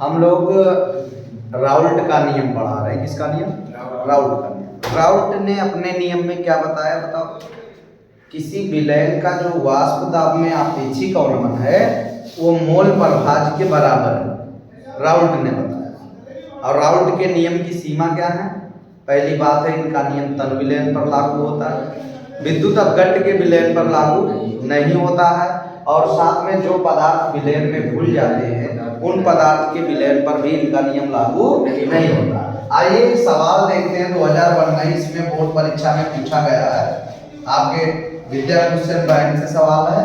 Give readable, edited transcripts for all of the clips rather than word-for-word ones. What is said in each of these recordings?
हम लोग राउल्ट का नियम पढ़ा रहे हैं। किसका नियम? राउल्ट का नियम। राउल्ट ने अपने नियम में क्या बताया बताओ? किसी विलयन का जो वाष्प दाब में आपेक्षिक अवनमन है वो मोल प्रभाज्य के बराबर है, राउल्ट ने बताया। और राउल्ट के नियम की सीमा क्या है? पहली बात है, इनका नियम तन विलयन पर लागू होता है, विद्युत अपघट्ट के विलयन पर लागू नहीं होता है, और साथ में जो पदार्थ विलयन में भूल जाते हैं उन पदार्थ के विलयन पर भी इनका नियम लागू नहीं होता। आइए सवाल देखते हैं। 2019 में बोर्ड परीक्षा में पूछा गया है, आपके विद्या क्वेश्चन बैंक से सवाल है।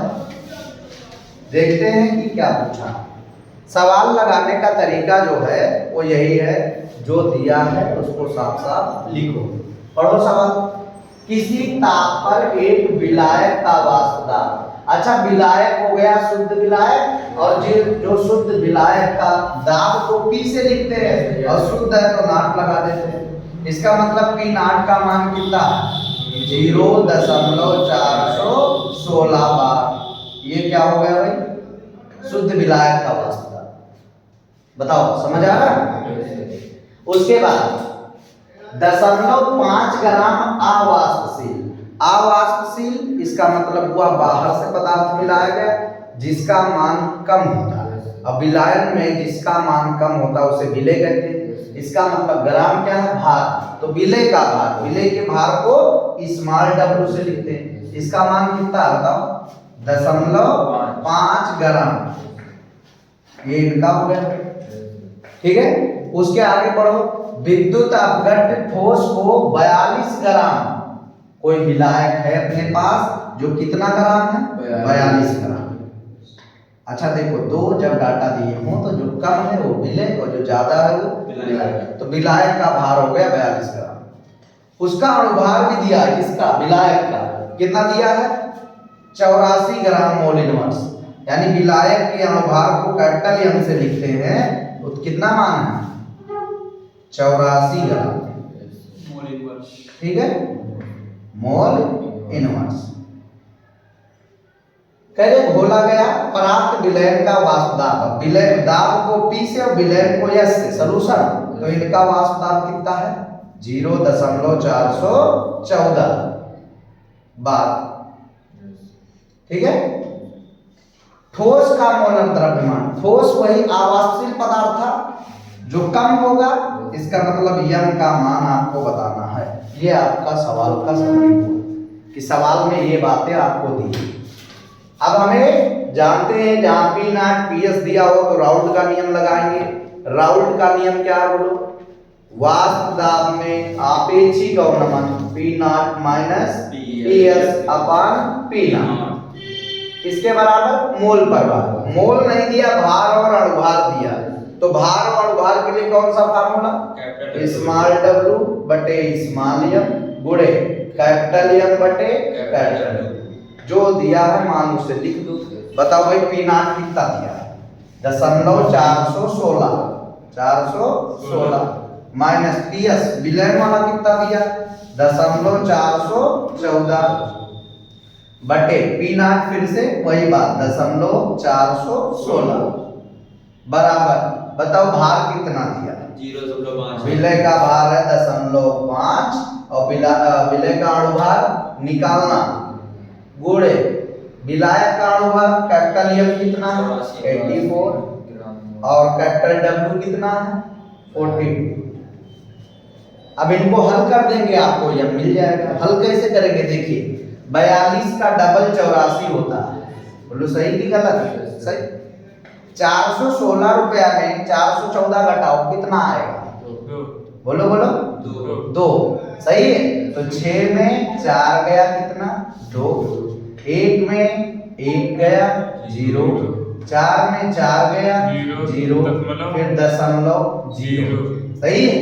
देखते हैं कि क्या पूछा। सवाल लगाने का तरीका जो है वो यही है, जो दिया है उसको साफ साफ लिखो। पढ़ो सवाल। किसी ताप पर एक विलायक का वाष्प दाब, अच्छा विलायक हो गया शुद्ध विलायक, और जो शुद्ध विलायक का दाब को पी से लिखते हैं और शुद्ध है तो नाट लगा देते हैं। इसका मतलब पी नाट का मान कितना? 0.416 बार। ये क्या हो गया भाई? शुद्ध विलायक का वाष्प दाब। बताओ समझ आ रहा? उसके बाद 0.5 ग्राम अवाष्पशील। अवाष्पशील इसका मतलब हुआ बाहर से पदार्थ मिलाया गया जिसका मान कम होता है। अब विलायन में जिसका मान कम होता है उसे विलेय कहते हैं। इसका मतलब ग्राम क्या है? भार। तो विलेय का भार, विलेय के भार को स्मॉल w से लिखते हैं। इसका मान कितना बताओ? 0.5 ग्राम। ये इनका हो गया, ठीक है। उसके आगे बढ़ो। विद्युत अपघट्ट ठोस को 42 ग्राम। कोई विलायक है अपने पास जो कितना ग्राम है? 42 ग्राम। अच्छा देखो, दो जब डाटा दिए हो तो जो कम है वो विलेय और जो ज्यादा है वो विलायक। तो विलायक का भार हो गया 42 ग्राम। उसका अणुभार भी दिया है, किसका? विलायक का। कितना दिया है? 84 ग्राम मोल इनवर्स। यानी विलायक के अणुभार को कैपिटल एम से लिखते हैं तो कितना मान है? 84 ग्राम, ठीक है, मोल इनवर्स। कहे घोला गया प्राप्त विलयन का वाष्प दाब। विलयन दाब को P से और विलयन को S से। सलूशन तो इनका वाष्प दाब कितना है? 0.414 बार, ठीक है। ठोस का मोलर द्रव्यमान। ठोस वही अवाष्पशील पदार्थ था जो कम होगा, इसका मतलब यम का मान आपको बताना है। ये आपका सवाल का समरी हुआ कि सवाल में ये बातें आपको दी। अब हमें जानते हैं जहां पी नॉट पीएस दिया हो तो राउल्ट का नियम लगाएंगे। राउल्ट का नियम क्या है बोलो? वाष्प दाब में आपेक्षिक अवनमन P naught minus PS upon P naught, इसके बराबर मोल पर भार। मोल नहीं दिया, भार और अणुभार दिया। तो भार और अणुभार के लिए कौन सा फार्मूला? स्मॉल w बटे स्मॉल m गुणे कैपिटल M बटे कैपिटल M। जो दिया है मान उसे लिख दो। बताओ भाई पी नॉट कितना दिया है? 0.416 416 माइनस पीएस विलयन वाला कितना दिया? 0.414 बटे पी नॉट, फिर से वही बात 0.416 बराबर। बताओ भार कितना दिया? 0.5। विलय का भार है 0.5 और विलय का अणुभार निकालना गुणे विलायक का अणुभार कैपिटल एम कितना है? 84 और कैपिटल डब्ल्यू कितना है? 42। अब इनको हल कर देंगे, आपको यह मिल जाएगा। हल कैसे करेंगे? देखिए 42 का डबल 84 होता है। बोलो सही कि गलत? सही। 416 रुपया में 414 घटाओ कितना आएगा? बोलो बोलो 2। सही है। तो 6 में 4 गया कितना? 2। 1 में 1 गया 0, 4 में 4 गया 0, फिर 0.0। सही है।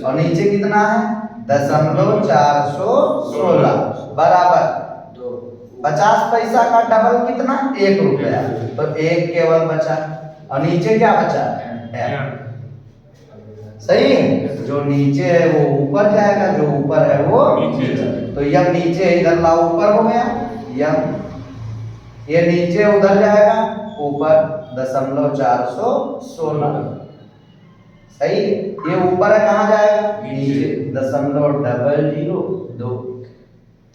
और नीचे कितना है? 0.416 बराबर 50 पैसा का डबल कितना? 1 रुपया। तो 1 केवल बचा और नीचे क्या बचा? m। सही है। जो नीचे है वो ऊपर जाएगा, जो ऊपर है वो नीचे। तो यम नीचे इधर ला ऊपर हो गया, यम ये नीचे उधर जाएगा ऊपर 0.416, सही है। ये ऊपर है, कहाँ जाएगा? नीचे 0.002।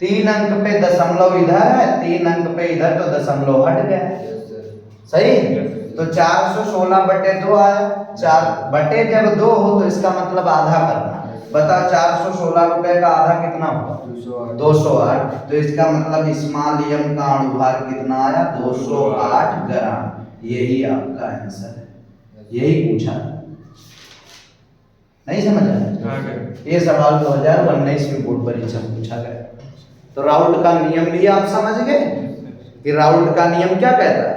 3 अंक पे दशमलव इधर है, 3 अंक पे इधर, तो दशमलव हट गया, सही। तो 416/2 आया। 4 बटे जब 2 हो तो इसका मतलब आधा करना। बताओ 416 रुपए का आधा कितना हुआ? 208। तो इसका मतलब स्मॉल m का अणुभार कितना आया? 208 ग्राम। यही आपका आंसर है, यही पूछा, नहीं समझ आया? ये सवाल 2019 में बोर्ड परीक्षा में पूछा गया। तो राउल्ट का नियम भी आप समझ गए कि राउल्ट का नियम क्या कहता है?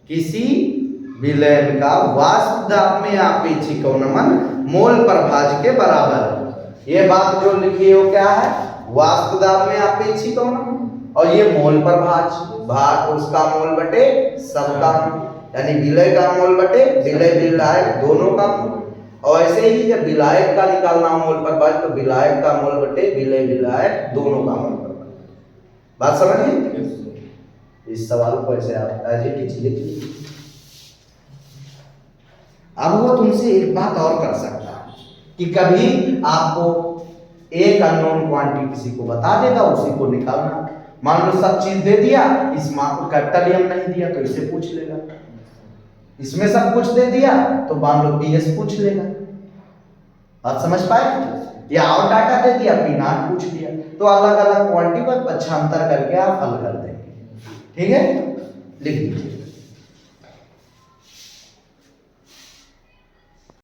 किसी विलयन का वाष्प दाब में आपेक्षिक अवनमन मोल प्रभाज के बराबर है। ये बात जो लिखी है वो क्या है? वाष्प दाब में आपेक्षिक अवनमन, और ये मोल प्रभाज, भाग उसका मोल बटे सबका मोल, यानी विलय का मोल बटे विलय विलायक दोनों का मोल। और ऐसे ही जब विलायक का निकालना हो मोल प्रभाज, तो विलायक का मोल बटे विलय विलायक दोनों का मोल प्रभाज। बात समझिए? इस सवाल को ऐसे आप एज इट इज लिख लीजिए। अब वो तुमसे एक बात और कर सकता है कि कभी आपको एक अननोन क्वांटिटी किसी को बता देगा, उसी को निकालना। मान लो सब चीज दे दिया, इसमें कैपिटल एम नहीं दिया तो इसे पूछ लेगा। इसमें सब कुछ दे दिया तो मान लो पीएस पूछ लेगा। बात समझ पाए? या और डाटा दे दिया, पी नॉट पूछ लिया। तो अलग अलग क्वांटिटी पर पक्षांतर करके आप हल कर देंगे। ठीक है, लिख लीजिए।